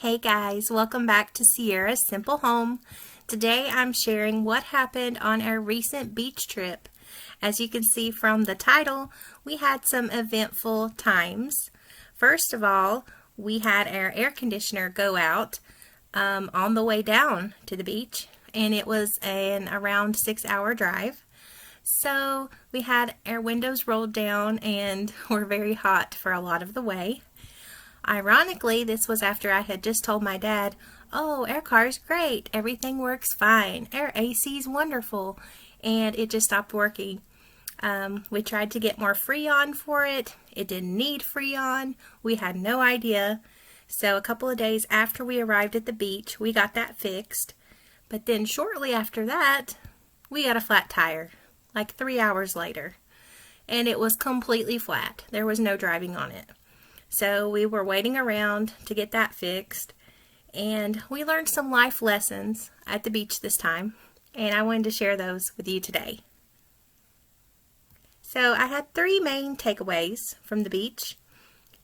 Hey guys, welcome back to Sierra's Simple Home. Today I'm sharing what happened on our recent beach trip. As you can see from the title, we had some eventful times. First of all, we had our air conditioner go out on the way down to the beach, and it was an around 6-hour drive. So we had our windows rolled down and were very hot for a lot of the way. Ironically, this was after I had just told my dad, "Oh, our car's great, everything works fine, our AC's wonderful," and it just stopped working. We tried to get more Freon for it. It didn't need Freon. We had no idea. So a couple of days after we arrived at the beach, we got that fixed. But then shortly after that, we got a flat tire, like 3 hours later. And it was completely flat. There was no driving on it. So we were waiting around to get that fixed, and we learned some life lessons at the beach this time, and I wanted to share those with you today. So I had 3 main takeaways from the beach,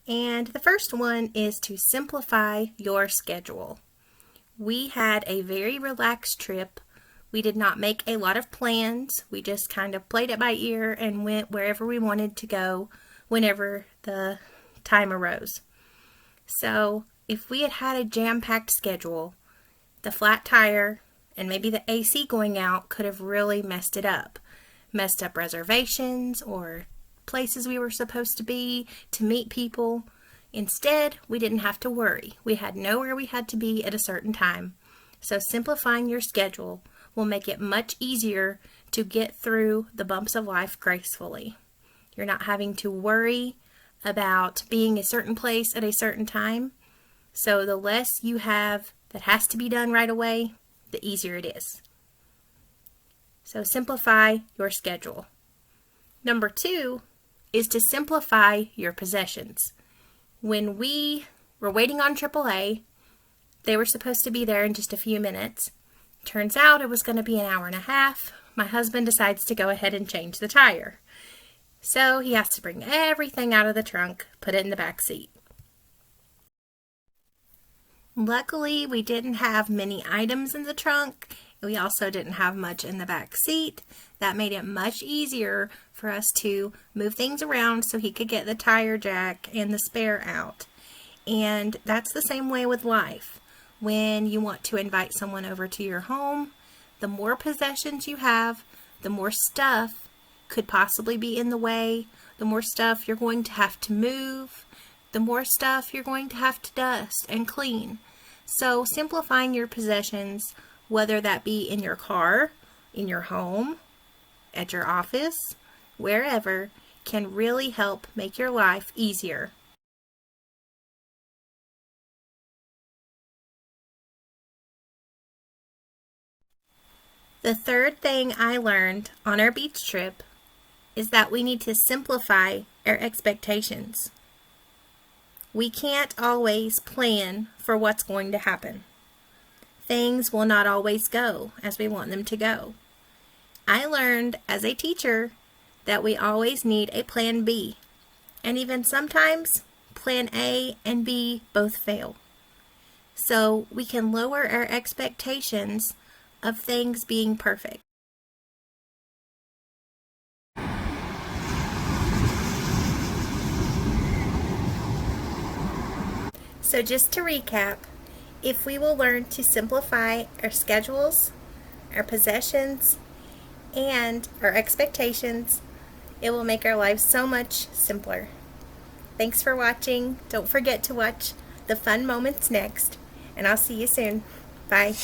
and the first one is to simplify your schedule. We had a very relaxed trip. We did not make a lot of plans. We just kind of played it by ear and went wherever we wanted to go whenever the time arose. So if we had had a jam-packed schedule, the flat tire and maybe the AC going out could have really messed it up. Messed up reservations or places we were supposed to be to meet people. Instead, we didn't have to worry. We had nowhere we had to be at a certain time. So simplifying your schedule will make it much easier to get through the bumps of life gracefully. You're not having to worry about being a certain place at a certain time. So the less you have that has to be done right away, the easier it is. So simplify your schedule. Number 2 is to simplify your possessions. When we were waiting on AAA, they were supposed to be there in just a few minutes. Turns out it was going to be an hour and a half. My husband decides to go ahead and change the tire. So he has to bring everything out of the trunk, put it in the back seat. Luckily, we didn't have many items in the trunk. We also didn't have much in the back seat. That made it much easier for us to move things around so he could get the tire jack and the spare out. And that's the same way with life. When you want to invite someone over to your home, the more possessions you have, the more stuff could possibly be in the way, the more stuff you're going to have to move, the more stuff you're going to have to dust and clean. So simplifying your possessions, whether that be in your car, in your home, at your office, wherever, can really help make your life easier. The third thing I learned on our beach trip is that we need to simplify our expectations. We can't always plan for what's going to happen. Things will not always go as we want them to go. I learned as a teacher that we always need a plan B, and even sometimes plan A and B both fail. So we can lower our expectations of things being perfect. So just to recap, if we will learn to simplify our schedules, our possessions, and our expectations, it will make our lives so much simpler. Thanks for watching. Don't forget to watch the fun moments next, and I'll see you soon. Bye.